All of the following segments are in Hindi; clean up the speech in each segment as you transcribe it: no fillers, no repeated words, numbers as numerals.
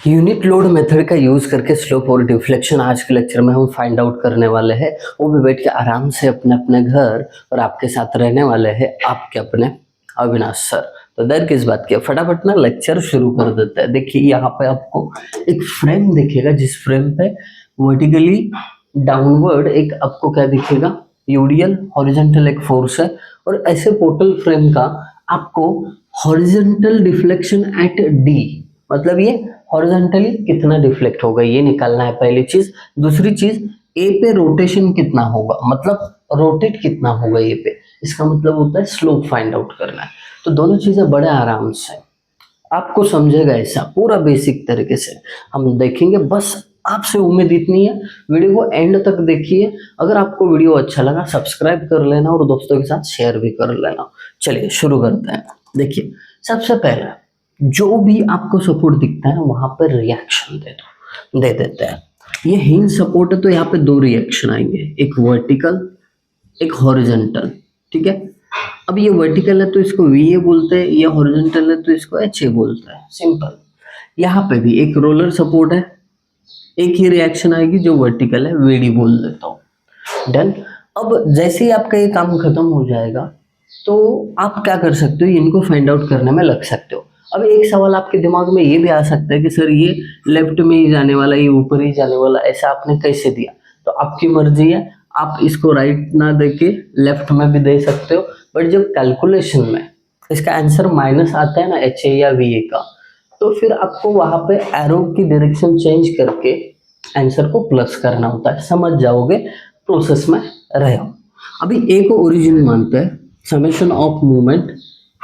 यूनिट लोड मेथड का यूज करके स्लोप और डिफ्लेक्शन आज के लेक्चर में हम फाइंड आउट करने वाले हैं। वो भी बैठ के आराम से अपने अपने घर, और आपके साथ रहने वाले हैं आपके अपने अविनाश सर। तो देर किस बात की, फटाफट ना लेक्चर शुरू कर देते हैं। देखिए यहाँ पे आपको एक फ्रेम दिखेगा, जिस फ्रेम पे वर्टिकली डाउनवर्ड एक आपको क्या दिखेगा, यूडियल हॉरिजॉन्टल एक फोर्स है, और ऐसे पोर्टल फ्रेम का आपको हॉरिजॉन्टल डिफ्लेक्शन एट डी, मतलब ये हॉरिजॉन्टली कितना डिफ्लेक्ट होगा ये निकालना है पहली चीज। दूसरी चीज, ए पे रोटेशन कितना होगा, मतलब रोटेट कितना होगा ए पे, इसका मतलब होता है स्लोप फाइंड आउट करना है। तो दोनों चीजें बड़े आराम से आपको समझेगा, ऐसा पूरा बेसिक तरीके से हम देखेंगे। बस आपसे उम्मीद इतनी है, वीडियो को एंड तक देखिए। अगर आपको वीडियो अच्छा लगा सब्सक्राइब कर लेना और दोस्तों के साथ शेयर भी कर लेना। चलिए शुरू करते हैं। देखिए सबसे पहले जो भी आपको सपोर्ट दिखता है वहां पर रिएक्शन दे देते हैं। ये हिंज सपोर्ट है तो यहाँ पे दो रिएक्शन आएंगे, एक वर्टिकल एक हॉरिजॉन्टल। ठीक है, अब ये वर्टिकल है तो इसको वी ए बोलते हैं, ये हॉरिजॉन्टल है तो इसको एच ए बोलते हैं, सिंपल। यहाँ पे भी एक रोलर सपोर्ट है, एक ही रिएक्शन आएगी जो वर्टिकल है, वीडी बोल देता हूँ। डन। अब जैसे ही आपका ये काम खत्म हो जाएगा तो आप क्या कर सकते हो, इनको फाइंड आउट करने में लग सकते हो। अब एक सवाल आपके दिमाग में ये भी आ सकता है कि सर ये लेफ्ट में ही जाने वाला, ये ऊपर ही जाने वाला, ऐसा आपने कैसे दिया। तो आपकी मर्जी है, आप इसको राइट ना देके लेफ्ट में भी दे सकते हो। बट जब कैलकुलेशन में इसका आंसर माइनस आता है ना एच ए या वी ए का, तो फिर आपको वहां पे एरो की डायरेक्शन चेंज करके आंसर को प्लस करना होता है। समझ जाओगे, प्रोसेस में रहे हो। अभी ए को ओरिजिन मानते हैं, summation of movement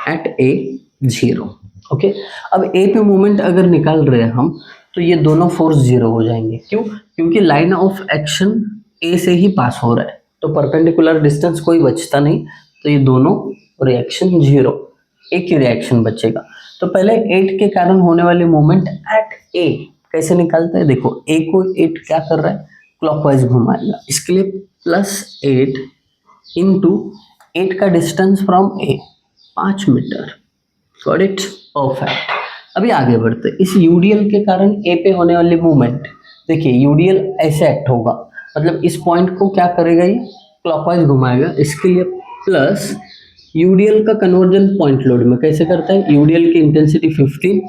at A 0। Okay, अब ए पे मूवमेंट अगर निकाल रहे हैं हम, तो ये दोनों फोर्स 0 हो जाएंगे। क्यों? क्योंकि लाइन ऑफ एक्शन ए से ही पास हो रहा है, तो परपेंडिकुलर डिस्टेंस कोई बचता नहीं, तो ये दोनों रिएक्शन 0, एक ही रिएक्शन बचेगा। तो पहले 8 के कारण होने वाली मूवमेंट एट ए कैसे निकालते हैं। देखो ए को 8 क्या कर रहा है, क्लॉकवाइज घुमाएगा, इसके लिए +8 इंटू 8 का distance from A 5 metre. Got it, perfect. अभी आगे बढ़ते, इस यूडीएल के कारण ए पे होने वाली मूवमेंट, देखिए यूडीएल ऐसे एक्ट होगा, मतलब इस पॉइंट को क्या करेगा, ये क्लॉकवाइज घुमाएगा, इसके लिए प्लस यूडीएल का कन्वर्जन पॉइंट लोड में कैसे करता है, यूडीएल की इंटेंसिटी 15,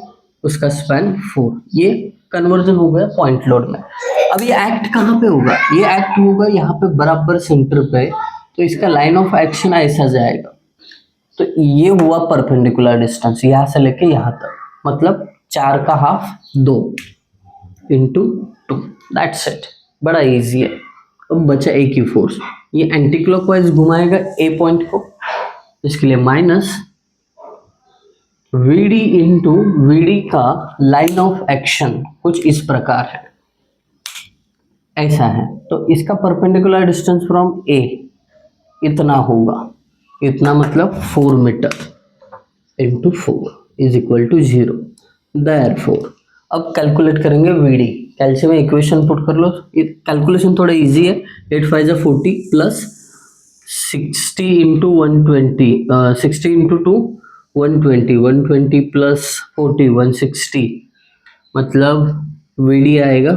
उसका स्पैन 4, ये कन्वर्जन हो गया पॉइंट लोड में। अब ये एक्ट कहाँ पे होगा, ये एक्ट होगा यहाँ पे बराबर सेंटर पे, तो इसका लाइन ऑफ एक्शन ऐसा जाएगा। तो ये हुआ परपेंडिकुलर डिस्टेंस यहाँ से लेके यहाँ तक, मतलब 4 का हाफ 2 इंटू 2, दैट्स इट। बड़ा इजी है। अब बचा एक ही फोर्स, ये एंटी क्लॉकवाइज घुमाएगा ए पॉइंट को, इसके लिए माइनस वीडी इंटू वीडी का लाइन ऑफ एक्शन कुछ इस प्रकार है, ऐसा है। तो इसका परपेंडिकुलर डिस्टेंस फ्रॉम ए इतना होगा, इतना मतलब 4 metre into 4 is equal to 0। Therefore अब कैलकुलेट करेंगे वीडी, कैल्शियम में इक्वेशन पुट कर लो। कैलकुलेशन थोड़ा इजी है, 8 5 जा 40 प्लस 60 इंटू 120, 60 इंटू 2 120, 120 प्लस 40 160, मतलब वीडी आएगा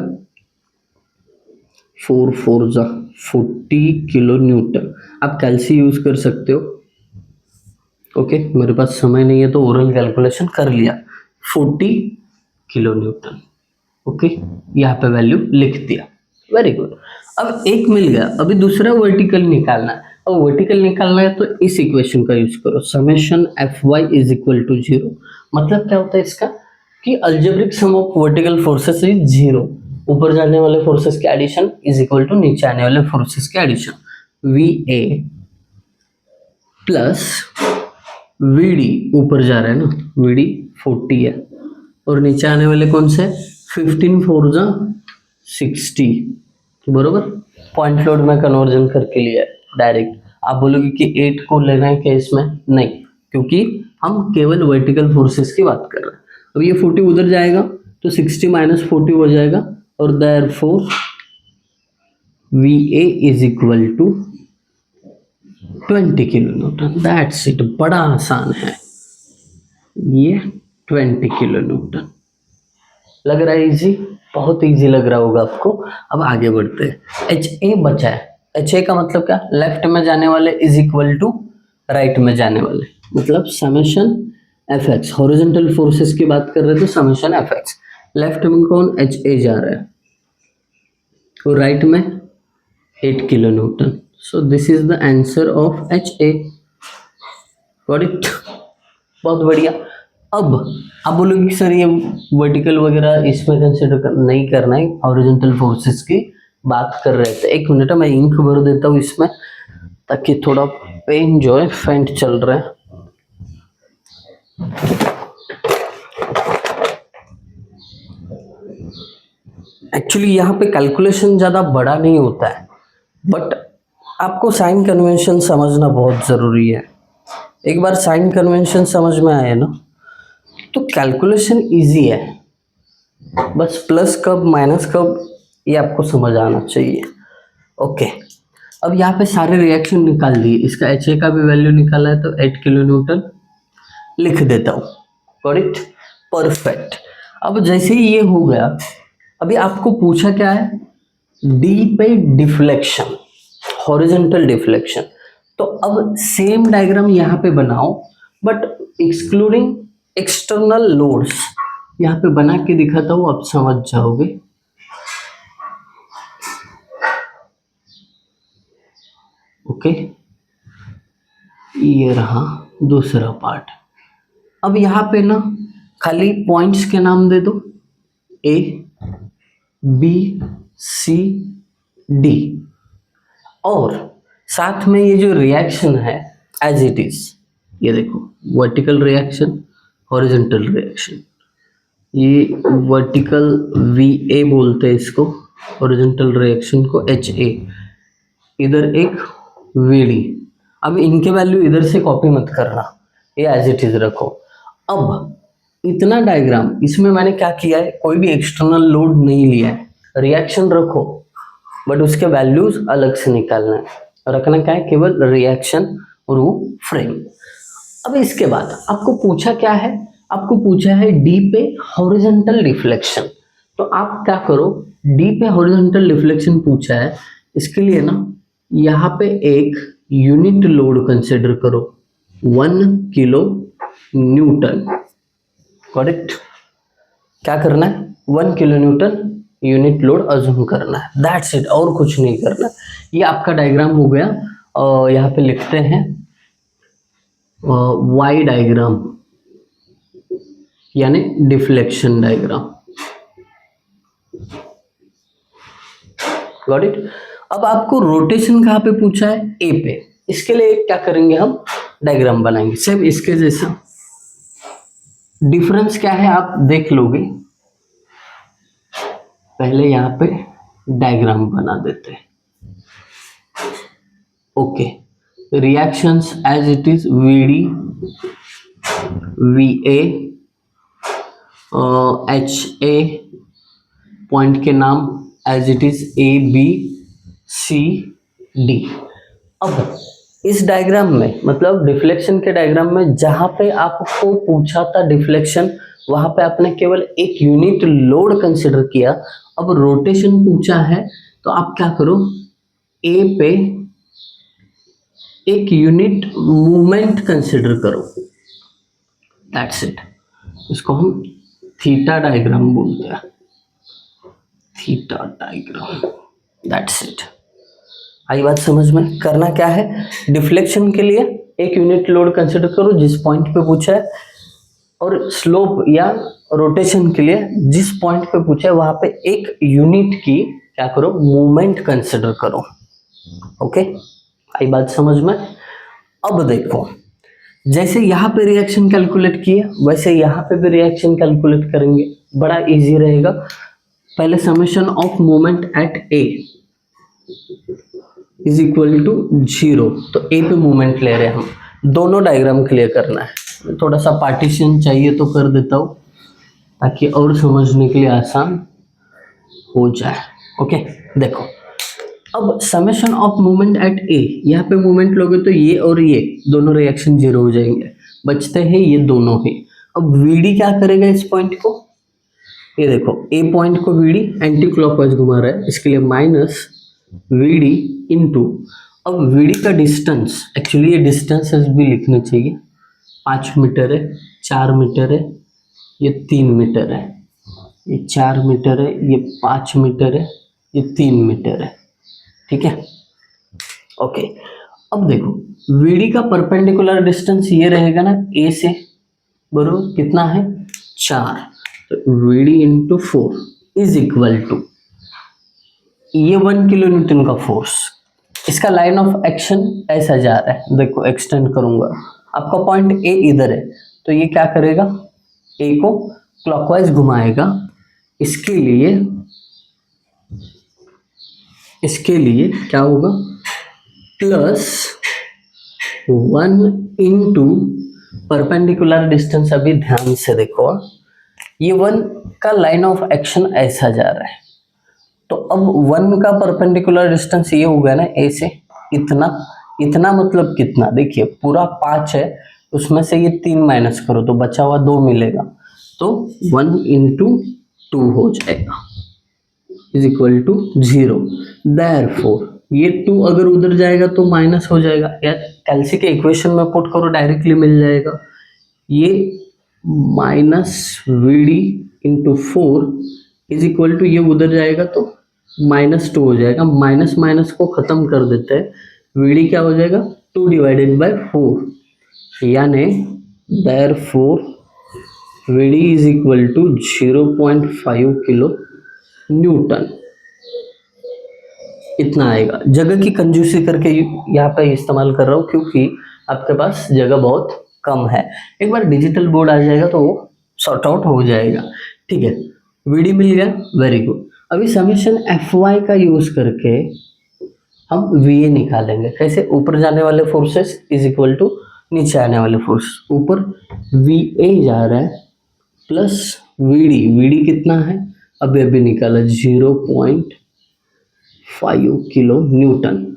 4 4 जा 40 किलो न्यूटन। आप कैल्सी यूज कर सकते हो। ओके, मेरे पास समय नहीं है तो ओरल कैलकुलेशन कर लिया, 40 किलो न्यूटन। ओके, यहाँ पे वैल्यू लिख दिया, वेरी गुड। अब एक मिल गया, अभी दूसरा वर्टिकल निकालना है। अब वर्टिकल निकालना है तो इस इक्वेशन का यूज करो, summation F Y is equal to 0। मतलब क्या होता है इसका, कि algebraic sum of vertical forces is 0, ऊपर जाने वाले फोर्सेस के एडिशन इज इक्वल टू नीचे आने वाले फोर्सेस के addition. V A plus V D, ऊपर जा रहा है ना, वी डी 40 है, और नीचे आने वाले कौन से, 15 4 जा 60, बरोबर। पॉइंट लोड में कन्वर्जन करके लिया डायरेक्ट। आप बोलोगे कि 8 को लेना है क्या इसमें, नहीं, क्योंकि हम केवल वर्टिकल फोर्सेस की बात कर रहे हैं। अब ये 40 उधर जाएगा तो 60 माइनस 40 हो जाएगा, और therefore V A is equal to 20 kilo Newton. That's it, बड़ा आसान है ये, 20 किलो न्यूटन। लग रहा है इजी, बहुत इजी लग रहा होगा आपको। अब आगे बढ़ते हैं। एच ए बचा है। एच ए का मतलब क्या, लेफ्ट में जाने वाले इज इक्वल टू राइट में जाने वाले, मतलब summation F x. Horizontal forces की बात कर रहे थे, समेशन एफ एक्स। लेफ्ट में कौन, एच ए जा रहा है, और राइट में 8 kilo Newton. So this is the answer of H A. Got it, बहुत बढ़िया। अब आप बोलोगे सर ये वर्टिकल वगैरह इसमें कंसिडर नहीं करना है, हॉरिजॉन्टल फोर्सेस की बात कर रहे थे। एक मिनट मैं इंक भर देता हूँ इसमें, ताकि थोड़ा पेन जो है फेंट चल रहा है। एक्चुअली यहाँ पे कैलकुलेशन ज़्यादा बड़ा नहीं होता है, बट आपको साइन कन्वेंशन समझना बहुत ज़रूरी है। एक बार साइन कन्वेंशन समझ में आए ना तो कैलकुलेशन इजी है, बस प्लस कब माइनस कब ये आपको समझ आना चाहिए। ओके, अब यहाँ पे सारे रिएक्शन निकाल दिए। इसका एच ए का भी वैल्यू निकाला है तो 8 किलो न्यूटन लिख देता हूँ। Got it, perfect. अब जैसे ही ये हो गया, अभी आपको पूछा क्या है, डी पे डिफ्लेक्शन, हॉरिजॉन्टल डिफ्लेक्शन। तो अब सेम डायग्राम यहाँ पे बनाओ, बट एक्सक्लूडिंग एक्सटर्नल लोड्स। यहाँ पे बना के दिखाता हूँ, आप समझ जाओगे। ओके, ये रहा दूसरा पार्ट। अब यहाँ पे ना खाली पॉइंट्स के नाम दे दो, ए बी सी डी, और साथ में ये जो रिएक्शन है एज इट इज, ये देखो वर्टिकल रिएक्शन, हॉरिजॉन्टल रिएक्शन। ये वर्टिकल वी ए बोलते हैं इसको, हॉरिजॉन्टल रिएक्शन को एच ए, इधर एक वी डी। अब इनके वैल्यू इधर से कॉपी मत करना, ये एज इट इज रखो। अब इतना डायग्राम, इसमें मैंने क्या किया है, कोई भी एक्सटर्नल लोड नहीं लिया है, रिएक्शन रखो बट उसके वैल्यूज अलग से निकालना है, रखना क्या है, केवल रिएक्शन और वो फ्रेम। अब इसके बाद आपको पूछा क्या है, आपको पूछा है डी पे हॉरिजॉन्टल डिफ्लेक्शन। तो आप क्या करो, डी पे हॉरिजॉन्टल डिफ्लेक्शन पूछा है, इसके लिए ना यहाँ पे एक यूनिट लोड कंसिडर करो, 1 किलो न्यूटन। गॉट इट, क्या करना है, 1 kilo Newton unit load assume करना है, दैट्स इट, और कुछ नहीं करना। ये आपका डायग्राम हो गया। और यहाँ पे लिखते हैं वाई डायग्राम, यानी डिफ्लेक्शन डायग्राम। Got it. अब आपको रोटेशन कहाँ पे पूछा है, ए पे। इसके लिए क्या करेंगे, हम डायग्राम बनाएंगे सेम इसके जैसा। डिफरेंस क्या है आप देख लोगे, पहले यहाँ पे डायग्राम बना देते हैं। Okay, reactions as it is, V D, V A, H A, point के नाम as it is A B C D. अब इस डायग्राम में, मतलब डिफ्लेक्शन के डायग्राम में, जहां पे आपको पूछा था डिफ्लेक्शन, वहां पे आपने केवल एक यूनिट लोड कंसिडर किया। अब रोटेशन पूछा है तो आप क्या करो, ए पे एक यूनिट मूवमेंट कंसिडर करो, दैट्स इट। इसको हम थीटा डायग्राम बोलते हैं, थीटा डायग्राम, दैट्स इट। आई बात समझ में। करना क्या है, डिफ्लेक्शन के लिए एक यूनिट लोड कंसिडर करो जिस पॉइंट पे पूछा है, और स्लोप या रोटेशन के लिए जिस पॉइंट पे पूछा है वहां पे एक यूनिट की क्या करो, मूवमेंट कंसिडर करो। ओके, आई बात समझ में। अब देखो, जैसे यहाँ पे रिएक्शन कैलकुलेट किए, वैसे यहाँ पे भी रिएक्शन कैलकुलेट करेंगे, बड़ा इजी रहेगा। पहले summation of moment at A is equal to 0, तो ए पे मोमेंट ले रहे हैं हम, दोनों डायग्राम क्लियर करना है। थोड़ा सा पार्टीशन चाहिए तो कर देता हूँ ताकि और समझने के लिए आसान हो जाए। ओके, देखो, अब समेशन ऑफ मोमेंट एट ए, यहाँ पे मोमेंट लोगे तो ये और ये दोनों रिएक्शन 0 हो जाएंगे, बचते हैं ये दोनों ही। अब वी डी क्या करेगा इस पॉइंट को, ये देखो ए पॉइंट को वीडी एंटी क्लॉकवाइज घुमा रहा है, इसके लिए माइनस वीडी इंटू, अब वीडी का डिस्टेंस, एक्चुअली ये डिस्टेंसेस भी लिखने चाहिए, 5 मीटर है, 4 मीटर है, ये 3 मीटर है, ये 4 मीटर है, ये 5 मीटर है, ये 3 मीटर है, ठीक है। ओके, अब देखो वीडी का परपेंडिकुलर डिस्टेंस ये रहेगा ना ए से, बरोबर कितना है 4, तो VD into 4 is equal to, ये 1 किलो न्यूटन का फोर्स, इसका लाइन ऑफ एक्शन ऐसा जा रहा है, देखो एक्सटेंड करूंगा, आपका पॉइंट ए इधर है, तो ये क्या करेगा, ए को क्लॉकवाइज घुमाएगा, इसके लिए क्या होगा, प्लस 1 इंटू परपेंडिकुलर डिस्टेंस, अभी ध्यान से देखो, ये 1 का लाइन ऑफ एक्शन ऐसा जा रहा है, तो अब 1 का परपेंडिकुलर डिस्टेंस ये होगा ना ए से, इतना मतलब कितना, देखिए पूरा 5 है, उसमें से ये 3 माइनस करो तो बचा हुआ 2 मिलेगा, तो 1 इंटू 2 हो जाएगा इज इक्वल टू 0। देयरफॉर ये 2 अगर उधर जाएगा तो माइनस हो जाएगा, या कैल्सी के इक्वेशन में पुट करो डायरेक्टली मिल जाएगा, ये minus V D into 4 is equal to, ये उधर जाएगा तो -2 हो जाएगा, माइनस माइनस को खत्म कर देते हैं, वी डी क्या हो जाएगा 2 डिवाइडेड बाय 4, यानी therefore V D is equal to 0.5 kilonewton, इतना आएगा। जगह की कंजूसी करके यहाँ पे इस्तेमाल कर रहा हूँ क्योंकि आपके पास जगह बहुत कम है, एक बार डिजिटल बोर्ड आ जाएगा तो वो सॉर्ट आउट हो जाएगा, ठीक है। वीडी मिल गया, वेरी गुड। अभी समेशन एफ वाई का यूज करके हम वी ए निकालेंगे, कैसे, ऊपर जाने वाले फोर्सेस इज इक्वल टू नीचे आने वाले फोर्स, ऊपर वी ए जा रहा है प्लस वी डी कितना है, अभी निकाला 0.5 किलो न्यूटन,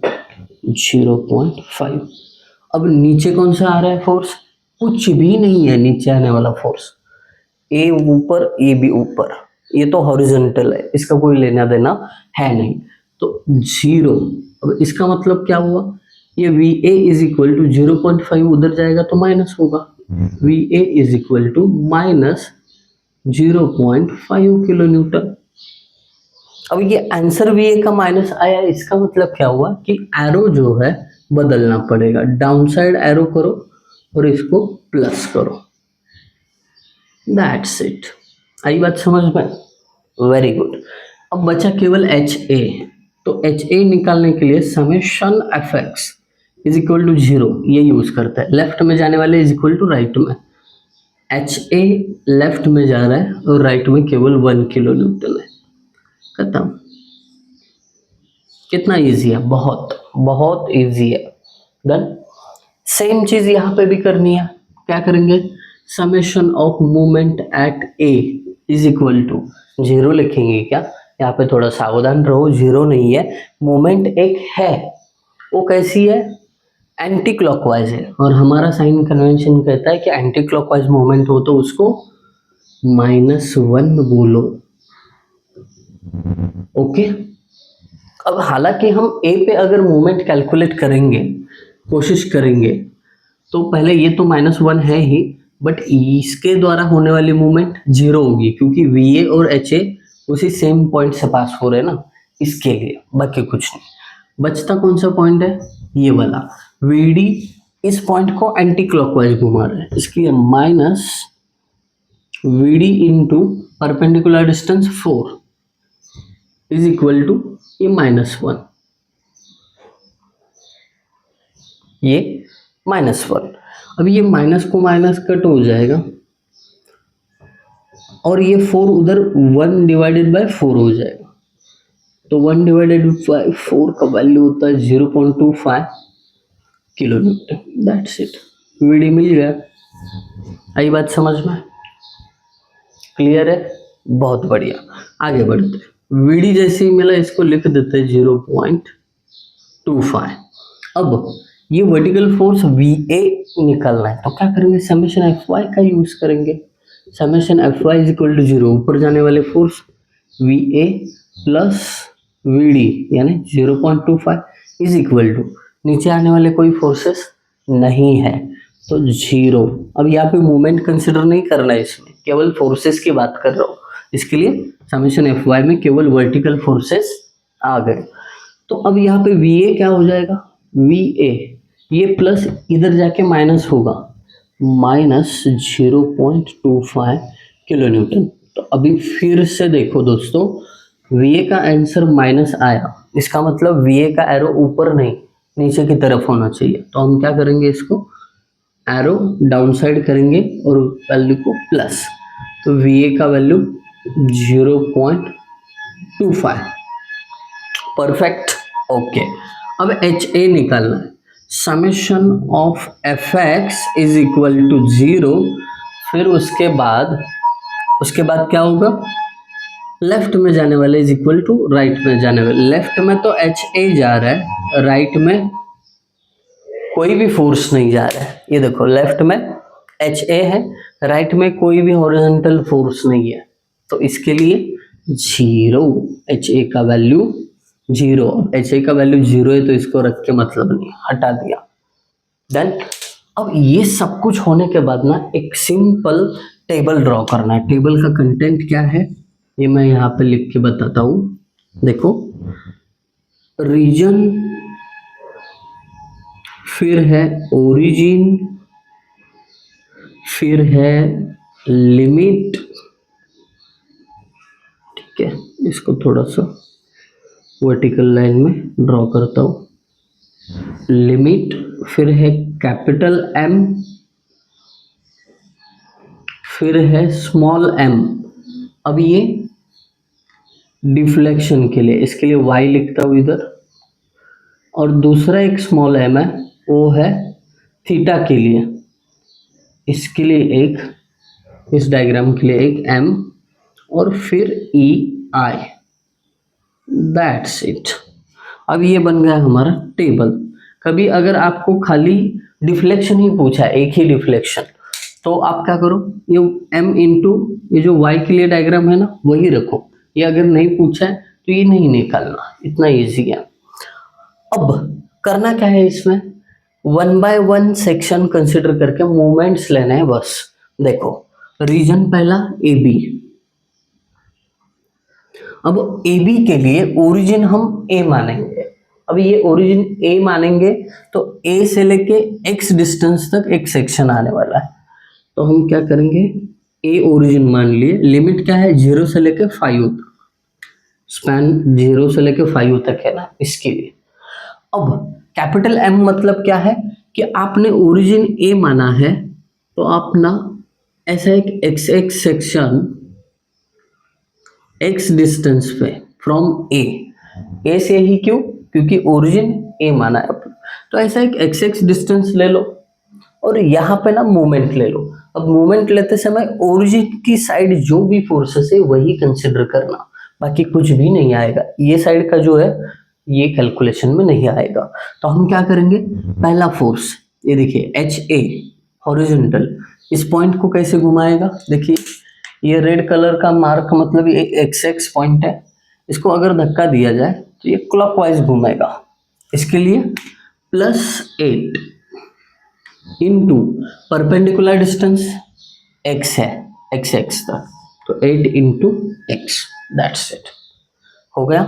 0.5। अब नीचे कौन सा आ रहा है फोर्स, कुछ भी नहीं है नीचे आने वाला फोर्स, ए ऊपर ए भी ऊपर, ये तो हॉरिजॉन्टल है, इसका कोई लेना देना है नहीं, तो 0। अब इसका मतलब क्या हुआ, ये V A is equal to 0.5 उधर जाएगा तो माइनस होगा, V A is equal to minus 0.5 kilonewton. अब ये आंसर वी ए का माइनस आया, इसका मतलब क्या हुआ कि एरो जो है बदलना पड़ेगा, डाउन साइड एरो करो और इसको प्लस करो, दैट्स इट। आई बात समझ में, वेरी गुड। अब बचा केवल एच ए, तो एच ए निकालने के लिए summation F X is equal to 0 ये यूज करता है, लेफ्ट में जाने वाले इज इक्वल टू राइट में, एच ए लेफ्ट में जा रहा है और राइट में केवल 1 किलो न्यूटन है, खत्म। कितना इजी है, बहुत बहुत इजी है, डन। सेम चीज यहाँ पे भी करनी है, क्या करेंगे, summation of moment at A is equal to 0 लिखेंगे क्या, यहाँ पे थोड़ा सावधान रहो, 0 नहीं है, मोमेंट एक है, वो कैसी है, एंटी क्लॉकवाइज है, और हमारा साइन कन्वेंशन कहता है कि एंटी क्लॉकवाइज मोमेंट हो तो उसको -1 बोलो, ओके। अब हालांकि हम ए पे अगर मोमेंट कैलकुलेट करेंगे, कोशिश करेंगे, तो पहले ये तो -1 है ही, बट इसके द्वारा होने वाली मूवमेंट 0 होगी क्योंकि वी ए और एच ए उसी सेम पॉइंट से पास हो रहे हैं ना, इसके लिए, बाकी कुछ नहीं। बचता कौन सा पॉइंट है, ये वाला, वी डी इस पॉइंट को एंटी क्लॉकवाइज घुमा रहे हैं, इसके लिए minus V D into perpendicular distance 4 is equal to ये -1, ये -1। अब ये माइनस को माइनस कट हो जाएगा और ये 4 उधर 1 डिवाइडेड बाय 4 हो जाएगा, तो 1 डिवाइडेड बाय 4 का वैल्यू होता है 0.25 किलो न्यूटन, दैट्स इट। वीडी मिल गया, आई बात समझ में, क्लियर है, बहुत बढ़िया। आगे बढ़ते हैं, वीडी जैसे ही मिला इसको लिख देते हैं 0.25। अब ये वर्टिकल फोर्स वी ए निकालना है, तो क्या करेंगे, समेशन एफ वाई का यूज करेंगे, summation F Y is equal to 0, ऊपर जाने वाले force V A plus V D यानी 0.25 इज इक्वल टू नीचे आने वाले कोई फोर्सेस नहीं है तो 0। अब यहाँ पे मूवमेंट कंसिडर नहीं करना है, इसमें केवल फोर्सेस की बात कर रहा हूँ, इसके लिए समेशन एफ वाई में केवल वर्टिकल फोर्सेस आ गए। तो अब यहाँ पे वी ए क्या हो जाएगा, वी ए ये प्लस इधर जाके माइनस होगा, माइनस 0.25 किलो न्यूटन। तो अभी फिर से देखो दोस्तों, वी ए का आंसर माइनस आया, इसका मतलब वी ए का एरो ऊपर नहीं नीचे की तरफ होना चाहिए। तो हम क्या करेंगे, इसको एरो डाउन साइड करेंगे और वैल्यू को प्लस, तो वी ए का वैल्यू 0.25। Perfect, okay. अब एच ए निकालना है, summation of F X is equal to 0। फिर उसके बाद क्या होगा, लेफ्ट में जाने वाले इज इक्वल टू राइट में जाने वाले। लेफ्ट में तो एच ए जा रहा है, राइट में कोई भी फोर्स नहीं जा रहा है। ये देखो लेफ्ट में एच ए है, राइट में कोई भी हॉरिजॉन्टल फोर्स नहीं है, तो इसके लिए 0, एच ए का वैल्यू 0। एच ए का वैल्यू 0 है तो इसको रख के मतलब नहीं, हटा दिया। देन अब ये सब कुछ होने के बाद ना एक सिंपल टेबल ड्रॉ करना है। टेबल का कंटेंट क्या है ये मैं यहाँ पे लिख के बताता हूँ। देखो, रीजन, फिर है ओरिजिन, फिर है लिमिट, ठीक है, इसको थोड़ा सा वर्टिकल लाइन में ड्रॉ करता हूँ, लिमिट, फिर है कैपिटल एम, फिर है स्मॉल एम। अब ये डिफ्लेक्शन के लिए, इसके लिए y लिखता हूँ इधर, और दूसरा एक स्मॉल एम है वो है थीटा के लिए, इसके लिए एक, इस डायग्राम के लिए एक m, और फिर ई आई, दैट्स इट। अब ये बन गया हमारा टेबल। कभी अगर आपको खाली डिफ्लेक्शन ही पूछा है, एक ही डिफ्लेक्शन, तो आप क्या करो, ये m इंटू ये जो y के लिए डायग्राम है ना वही रखो। ये अगर नहीं पूछा है तो ये नहीं निकालना, इतना इजी है। अब करना क्या है, इसमें 1 बाय 1 सेक्शन कंसिडर करके मोमेंट्स लेने हैं बस। देखो, रीजन पहला ए बी। अब ए बी के लिए ओरिजिन हम ए मानेंगे। अब ये ओरिजिन ए मानेंगे तो ए से लेके x डिस्टेंस तक एक सेक्शन आने वाला है। तो हम क्या करेंगे, ए ओरिजिन मान लिए, लिमिट क्या है 0 से लेके 5 तक, स्पैन 0 से लेके 5 तक है ना, इसके लिए। अब कैपिटल एम मतलब क्या है कि आपने ओरिजिन ए माना है तो आप ना ऐसा एक x x section x distance पे फ्रॉम ए से ही, क्यों, क्योंकि ओरिजिन ए माना है अपन, तो ऐसा एक एक्स एक्स डिस्टेंस ले लो और यहाँ पे ना मोमेंट ले लो। अब मोमेंट लेते समय ओरिजिन की साइड जो भी फोर्सेस है वही कंसिडर करना, बाकी कुछ भी नहीं आएगा। ये साइड का जो है ये कैलकुलेशन में नहीं आएगा। तो हम क्या करेंगे, पहला फोर्स ये देखिए एच ए हॉरिजॉन्टल, इस पॉइंट को कैसे घुमाएगा, देखिए ये रेड कलर का मार्क मतलब ये एक्स एक्स पॉइंट है, इसको अगर धक्का दिया जाए तो ये क्लॉकवाइज घूमेगा। इसके लिए +8 इंटू परपेंडिकुलर डिस्टेंस x है, x एक्स तक, तो 8 इंटू एक्स, दैट्स इट, हो गया।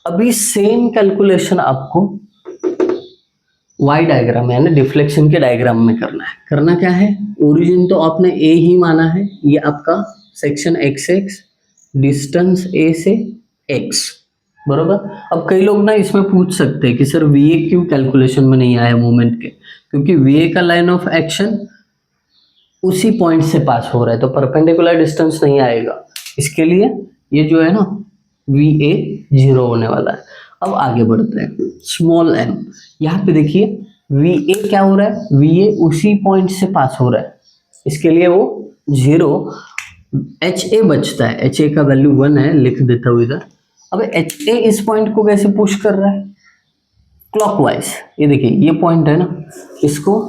अभी सेम कैलकुलेशन आपको y डायग्राम यानी डिफ्लेक्शन के डायग्राम में करना है। करना क्या है, ओरिजिन तो आपने a ही माना है, ये आपका section x x, distance a से x, बरोबर। अब कई लोग ना इसमें पूछ सकते हैं कि सर वी ए क्यों कैलकुलेशन में नहीं आया मोमेंट के, क्योंकि वी ए का लाइन ऑफ एक्शन उसी पॉइंट से पास हो रहा है तो परपेंडिकुलर डिस्टेंस नहीं आएगा। इसके लिए ये जो है ना वी ए 0 होने वाला है। अब आगे बढ़ते हैं, स्मॉल एम, यहाँ पे देखिए वी ए क्या हो रहा है, वी ए उसी पॉइंट से पास हो रहा है, इसके लिए वो 0, एच ए बचता है, एच ए का वैल्यू 1 है, लिख देता हूँ इधर। अब एच ए इस पॉइंट को कैसे पुश कर रहा है, क्लॉकवाइज, ये देखिए ये पॉइंट है ना, इसको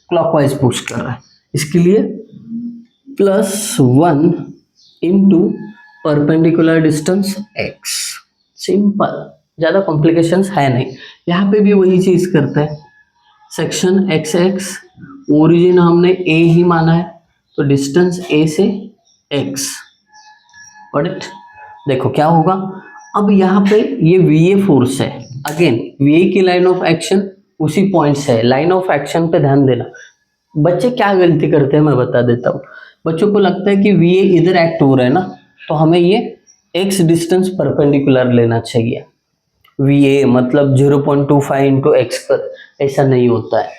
क्लॉकवाइज पुश कर रहा है। इसके लिए +1 into perpendicular distance x। Simple, ज़्यादा कॉम्प्लिकेशंस है नहीं। यहाँ पे भी वही चीज़ करते हैं, सेक्शन एक्स एक्स, ओरिजिन हमने a ही माना है तो डिस्टेंस a से x। Got it. देखो क्या होगा, अब यहाँ पे ये VA फोर्स है, अगेन VA की लाइन ऑफ एक्शन उसी पॉइंट से है। लाइन ऑफ एक्शन पे ध्यान देना। बच्चे क्या गलती करते हैं मैं बता देता हूँ। बच्चों को लगता है कि VA इधर एक्ट हो रहा है ना, तो हमें ये x डिस्टेंस परपेंडिकुलर लेना चाहिए। VA मतलब 0.25 इंटू एक्स पर, ऐसा नहीं होता है।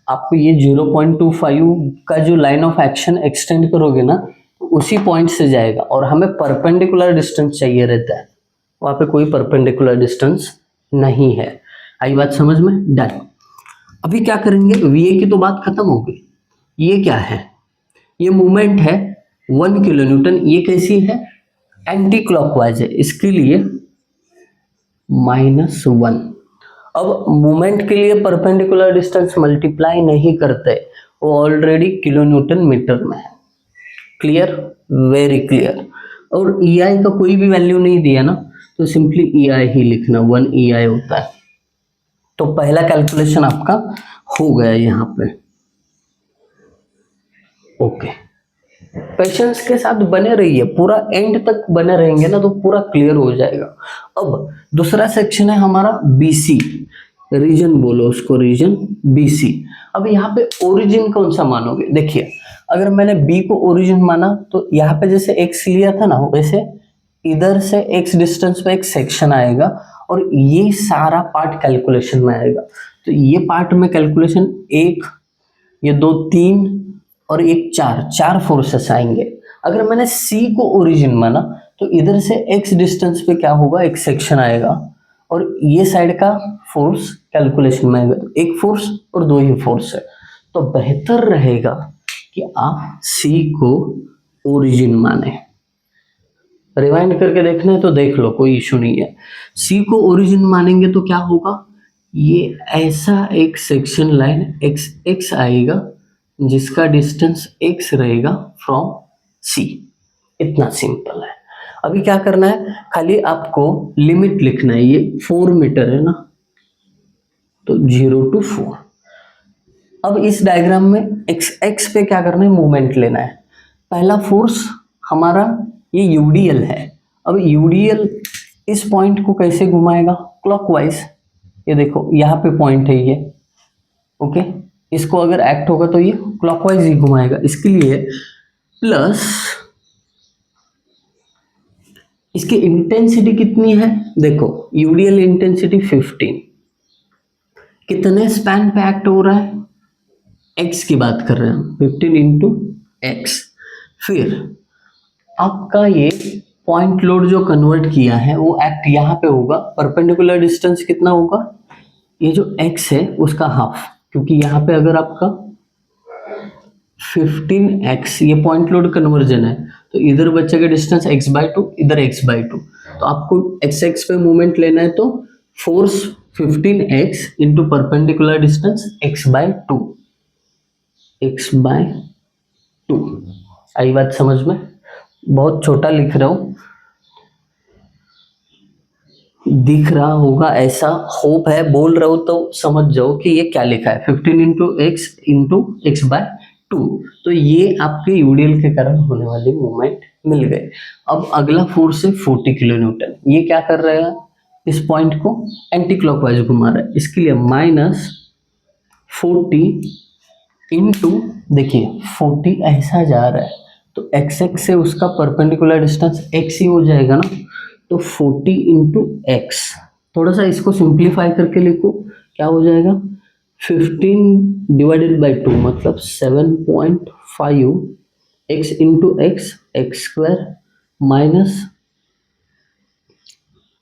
आप ये 0.25 का जो लाइन ऑफ एक्शन एक्सटेंड करोगे ना, उसी पॉइंट से जाएगा और हमें परपेंडिकुलर डिस्टेंस चाहिए रहता है। वहाँ पे कोई परपेंडिकुलर डिस्टेंस नहीं है। आई बात समझ में? डन। अभी क्या करेंगे, VA की तो बात खत्म हो गई। ये क्या है, ये मूवमेंट है 1 किलो न्यूटन। ये कैसी है, एंटी क्लॉकवाइज है, इसके लिए -1। अब मूवमेंट के लिए परपेंडिकुलर डिस्टेंस मल्टीप्लाई नहीं करते, वो ऑलरेडी किलो न्यूटन मीटर में है। Clear, very clear. और EI का कोई भी वैल्यू नहीं दिया ना, तो सिंपली EI ही लिखना, 1 EI होता है। तो पहला कैलकुलेशन आपका हो गया यहाँ पे। ओके, पेशेंस के साथ बने रहिए, पूरा एंड तक बने रहेंगे ना तो पूरा क्लियर हो जाएगा। अब दूसरा सेक्शन है हमारा BC, रीजन बोलो उसको, रीजन BC। अब यहाँ पे ओरिजिन कौन सा मानोगे? देखिए, अगर मैंने B को ओरिजिन माना तो यहाँ पे जैसे x लिया था ना, वैसे इधर से x डिस्टेंस पे एक सेक्शन आएगा और ये सारा पार्ट कैलकुलेशन में आएगा। तो ये पार्ट में कैलकुलेशन 1, ये 2 3 और एक 4 फोर्सेस आएंगे। अगर मैंने C को ओरिजिन माना तो इधर से x डिस्टेंस पे क्या होगा, एक सेक्शन आएगा और ये साइड का फोर्स कैलकुलेशन में आएगा। तो एक फोर्स और 2 ही फोर्स है, तो बेहतर रहेगा कि आप C को ओरिजिन माने। रिवाइंड करके देखना है तो देख लो, कोई इशू नहीं है। C को ओरिजिन मानेंगे तो क्या होगा, ये ऐसा एक सेक्शन लाइन x आएगा जिसका डिस्टेंस x रहेगा फ्रॉम C। इतना सिंपल है। अभी क्या करना है, खाली आपको लिमिट लिखना है। ये 4 मीटर है ना, तो 0 to 4। अब इस डायग्राम में x पे क्या करना है, मूवमेंट लेना है। पहला फोर्स हमारा ये UDL है। अब UDL इस पॉइंट को कैसे घुमाएगा, क्लॉकवाइज। ये देखो यहाँ पे पॉइंट है ये, ओके। इसको अगर एक्ट होगा तो ये क्लॉकवाइज ही घुमाएगा। इसके लिए प्लस इसकी इंटेंसिटी कितनी है, देखो UDL इंटेंसिटी 15। कितने स्पैन पे एक्ट हो रहा है, x की बात कर रहे हैं हम, 15 इंटू एक्स। फिर आपका ये पॉइंट लोड जो कन्वर्ट किया है वो एक्ट यहाँ पे होगा। परपेंडिकुलर डिस्टेंस कितना होगा, ये जो x है उसका हाफ, क्योंकि यहाँ पे अगर आपका 15x ये पॉइंट लोड कन्वर्जन है तो इधर बचेगा डिस्टेंस x/2, इधर x/2। तो आपको x पे मूवमेंट लेना है तो force 15x into perpendicular distance x/2। आई बात समझ में? बहुत छोटा लिख रहा हूं, दिख रहा होगा ऐसा, होप है। बोल रहा हूं तो समझ जाओ कि ये क्या लिखा है, 15 इंटू x/2। तो ये आपके यूडीएल के कारण होने वाली मूवमेंट मिल गए। अब अगला फोर्स है 40 किलो न्यूटन। ये क्या कर रहा है, इस पॉइंट को एंटी क्लॉकवाइज घुमा रहा है। इसके लिए -40 इंटू, देखिए 40 ऐसा जा रहा है तो x से उसका परपेंडिकुलर डिस्टेंस x ही हो जाएगा ना, तो 40 इंटू एक्स। थोड़ा सा इसको सिंप्लीफाई करके लिखो, क्या हो जाएगा, 15/2 मतलब 7.5 x into x, x square minus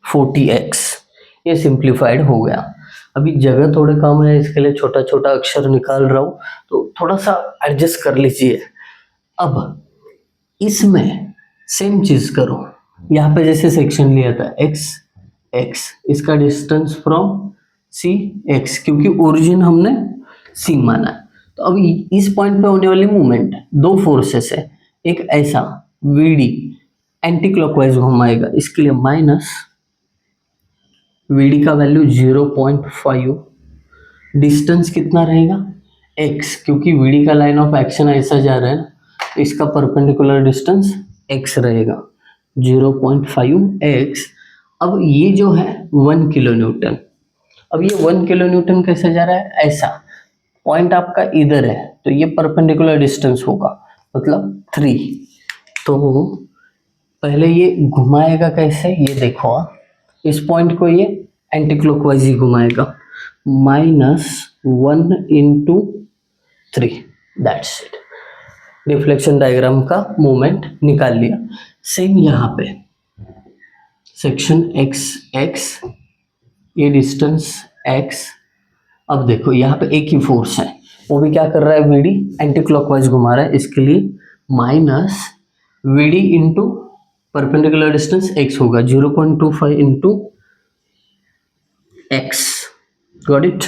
40x। ये सिंप्लीफाइड हो गया। अभी जगह थोड़े कम है, इसके लिए छोटा छोटा अक्षर निकाल रहा हूँ, तो थोड़ा सा एडजस्ट कर लीजिए। अब इसमें सेम चीज करो, यहाँ पे जैसे सेक्शन लिया था x, इसका डिस्टेंस फ्रॉम C x, क्योंकि ओरिजिन हमने C माना है। तो अभी इस पॉइंट पे होने वाली मूवमेंट, दो फोर्सेस है, एक ऐसा VD एंटी क्लॉकवाइज घुमाएगा, इसके लिए माइनस VD का वैल्यू 0.5, डिस्टेंस कितना रहेगा x, क्योंकि VD का लाइन ऑफ एक्शन ऐसा जा रहा है ना, इसका परपेंडिकुलर डिस्टेंस x रहेगा 0.5x। अब ये जो है 1 किलो न्यूटन, अब ये 1 किलो न्यूटन कैसे जा रहा है, ऐसा पॉइंट आपका इधर है तो ये परपेंडिकुलर डिस्टेंस होगा मतलब 3। तो पहले ये घुमाएगा कैसे, ये देखो इस पॉइंट को ये एंटी क्लॉकवाइज ही घुमाएगा, -1 × 3, दैट्स इट। डिफ्लेक्शन डायग्राम का मोमेंट निकाल लिया। सेम यहाँ पे सेक्शन x, ये डिस्टेंस x। अब देखो यहाँ पे एक ही फोर्स है, वो भी क्या कर रहा है, VD एंटी क्लॉकवाइज घुमा रहा है, इसके लिए minus VD into perpendicular distance x होगा 0.25 into x। Got it,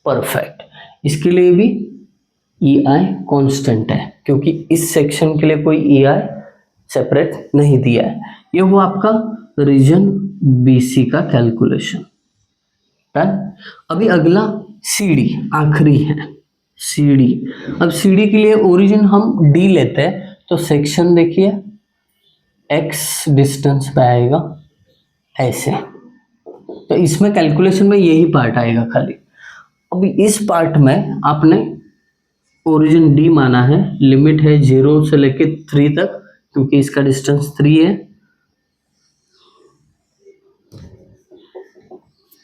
perfect. इसके लिए भी EI कांस्टेंट है क्योंकि इस सेक्शन के लिए कोई EI सेपरेट नहीं दिया है। ये हुआ आपका रीजन BC का कैलकुलेशन। डन। अभी अगला CD आखिरी है, CD। अब CD के लिए ओरिजिन हम D लेते हैं तो सेक्शन देखिए x डिस्टेंस पे आएगा ऐसे, तो इसमें कैलकुलेशन में यही पार्ट आएगा खाली। अभी इस पार्ट में आपने ओरिजिन D माना है, लिमिट है 0 से लेके 3 तक क्योंकि इसका डिस्टेंस 3 है।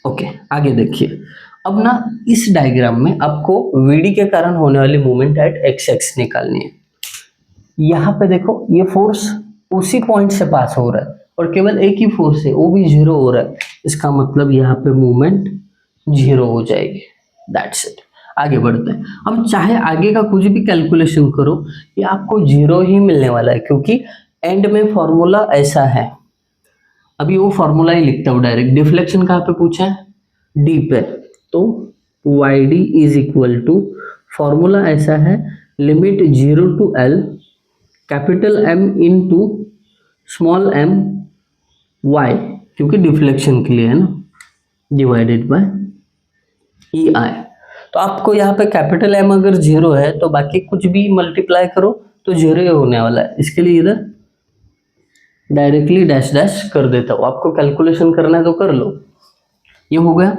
ओके, आगे देखिए। अब ना इस डायग्राम में आपको VD के कारण होने वाली मूवमेंट एट x निकालनी है। यहाँ पे देखो ये फोर्स उसी पॉइंट से पास हो रहा है और केवल एक ही फोर्स है, वो भी 0 हो रहा है, इसका मतलब यहाँ पे मूवमेंट 0 हो जाएगी। That's it. आगे बढ़ते हैं। हम चाहे आगे का कुछ भी कैलकुलेशन करो ये आपको 0 ही मिलने वाला है क्योंकि एंड में फॉर्मूला ऐसा है। अभी वो फॉर्मूला ही लिखता हूँ डायरेक्ट। डिफ्लेक्शन कहाँ पे पूछा है, D पे, तो YD is equal to, formula ऐसा है, limit 0 to L capital M into small m y, क्योंकि डिफ्लेक्शन के लिए है ना, डिवाइडेड बाय EI। तो आपको यहाँ पे कैपिटल M अगर 0 है तो बाकी कुछ भी मल्टीप्लाई करो तो 0 ही होने वाला है, इसके लिए इधर डायरेक्टली डैश डैश कर देता हूँ। आपको कैलकुलेशन करना है तो कर लो। ये हो गया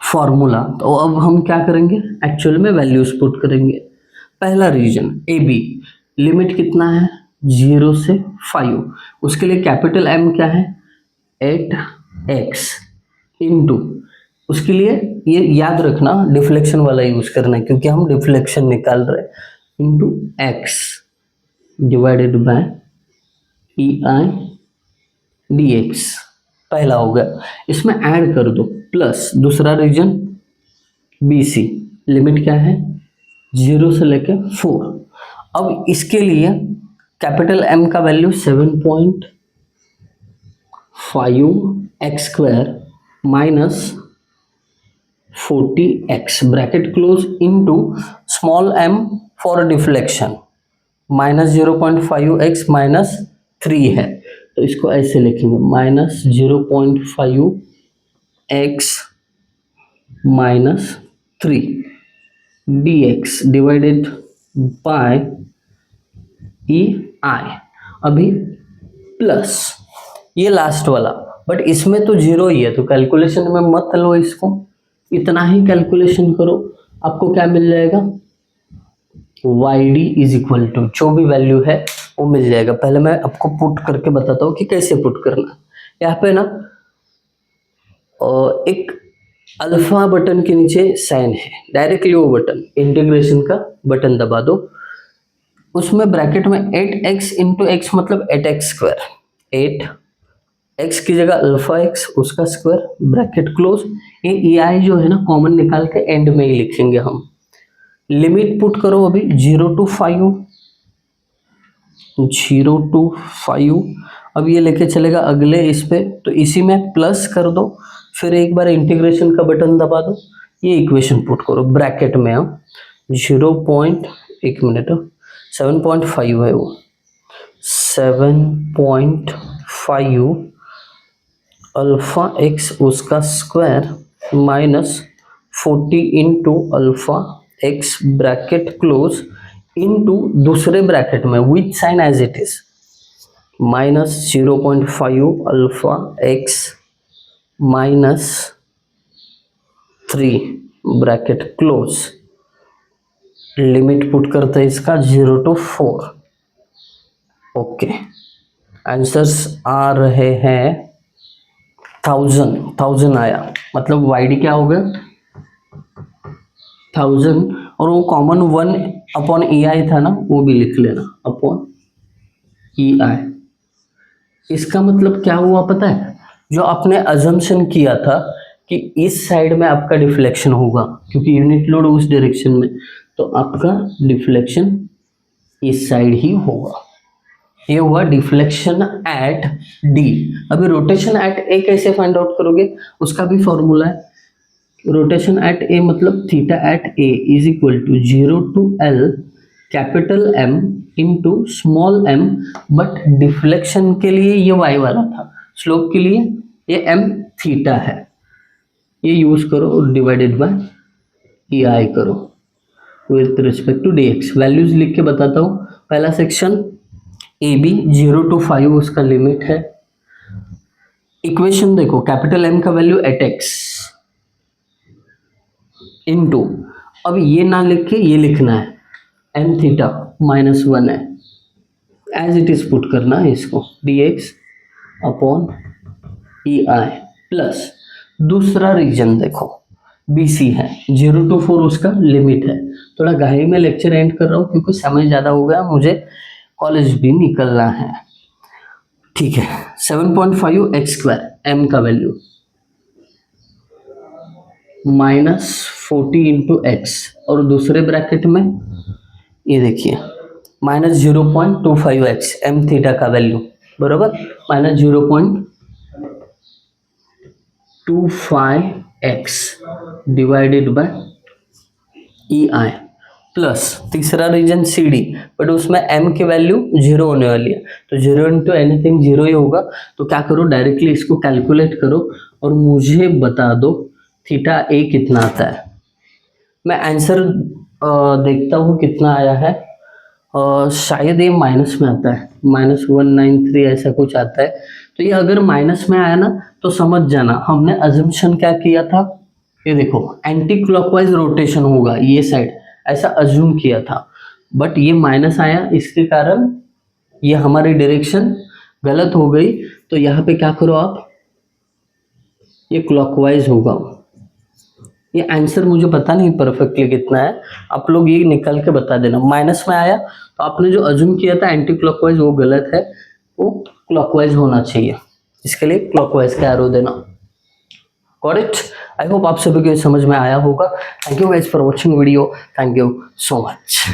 फॉर्मूला। तो अब हम क्या करेंगे, एक्चुअल में वैल्यूज पुट करेंगे। पहला रीजन AB, लिमिट कितना है 0 से 5, उसके लिए कैपिटल M क्या है 8x इंटू, उसके लिए ये याद रखना डिफ्लेक्शन वाला यूज करना है क्योंकि हम डिफ्लेक्शन निकाल रहे हैं, into x divided by EI dx। पहला हो गया, इसमें ऐड कर दो प्लस दूसरा रीजन BC, लिमिट क्या है 0 से लेके 4। अब इसके लिए कैपिटल M का value 7.5 x² minus 40x bracket close into small m for deflection minus 0.5x minus 3 है तो इसको ऐसे लिखेंगे minus 0.5x minus 3 dx divided by EI। अभी प्लस ये लास्ट वाला, बट इसमें तो 0 ही है तो कैलकुलेशन में मत लो इसको, इतना ही कैलकुलेशन करो। आपको क्या मिल जाएगा, YD इज इक्वल टू, जो भी वैल्यू है वो मिल जाएगा। पहले मैं आपको पुट करके बताता हूँ कि कैसे पुट करना। यहाँ पे ना एक अल्फा बटन के नीचे साइन है, डायरेक्टली वो बटन इंटीग्रेशन का बटन दबा दो, उसमें ब्रैकेट में 8x इंटू एक्स मतलब 8x², 8x की जगह अल्फा x उसका स्क्वायर ब्रैकेट क्लोज। ये EI जो है ना कॉमन निकाल के एंड में ही लिखेंगे हम। लिमिट पुट करो अभी 0 to 5। अब ये लेके चलेगा अगले इस पे, तो इसी में प्लस कर दो, फिर एक बार इंटीग्रेशन का बटन दबा दो, ये इक्वेशन पुट करो ब्रैकेट में। 7.5 है वो, 7.5 अल्फा एक्स उसका square minus 40 into alpha X bracket close into दूसरे ब्रैकेट में with sine as it is minus 0.5 alpha X minus 3 bracket close, limit put करते हैं इसका 0 to 4। ओके, आंसर्स आ रहे हैं 1000 आया, मतलब वाईडी क्या हो गया 1000, और वो कॉमन 1/EI था ना, वो भी लिख लेना अपॉन EI। इसका मतलब क्या हुआ पता है, जो आपने अजम्पशन किया था कि इस साइड में आपका डिफ्लेक्शन होगा क्योंकि यूनिट लोड उस डायरेक्शन में, तो आपका डिफ्लेक्शन इस साइड ही होगा। ये हुआ डिफ्लेक्शन एट डी। अभी रोटेशन एट ए कैसे फाइंड आउट करोगे, उसका भी फॉर्मूला है। रोटेशन एट ए मतलब theta at A is equal to 0 to L capital M into small m, but deflection के लिए ये y वाला था, स्लोप के लिए ये m थीटा है, ये यूज करो और डिवाइडेड बाय EI करो with respect to dx। Values लिख के बताता हूँ। पहला सेक्शन AB 0 to 5 उसका लिमिट है। इक्वेशन देखो, कैपिटल M का वैल्यू एट x इंटू, अब ये ना लिख के ये लिखना है m थीटा -1 है, एज इट इज पुट करना है इसको dx अपॉन EI प्लस दूसरा रीजन देखो BC है 0 to 4 उसका लिमिट है। थोड़ा घाई में लेक्चर एंड कर रहा हूँ क्योंकि समय ज़्यादा हो गया, मुझे कॉलेज भी निकलना है, ठीक है। 7.5 एक्स स्क्वायर m का वैल्यू -40 इंटू एक्स, और दूसरे ब्रैकेट में ये देखिए -0.25 एक्स m थीटा का वैल्यू बराबर -0.25 x divided by EI plus तीसरा रीजन CD, बट उसमें m की वैल्यू 0 होने वाली है, तो 0 इंटू एनीथिंग 0 ही होगा। तो क्या करो, डायरेक्टली इसको कैलकुलेट करो और मुझे बता दो थीटा ए कितना आता है। मैं आंसर देखता हूँ कितना आया है, शायद ये माइनस में आता है, -193 ऐसा कुछ आता है। तो ये अगर माइनस में आया ना तो समझ जाना हमने अजम्पशन क्या किया था, ये देखो एंटी क्लॉकवाइज रोटेशन होगा ये साइड, ऐसा अज्यूम किया था, बट ये माइनस आया, इसके कारण ये हमारी डायरेक्शन गलत हो गई। तो यहाँ पे क्या करो आप, ये क्लॉकवाइज होगा। ये आंसर मुझे पता नहीं परफेक्टली कितना है, आप लोग ये निकल के बता देना। माइनस में आया तो आपने जो अज्यूम किया था एंटी क्लॉकवाइज वो गलत है, वो क्लॉकवाइज होना चाहिए, इसके लिए क्लॉकवाइज का एरो देना। Got it? आई होप आप सभी को समझ में आया होगा। Thank you guys for watching video, thank you so much.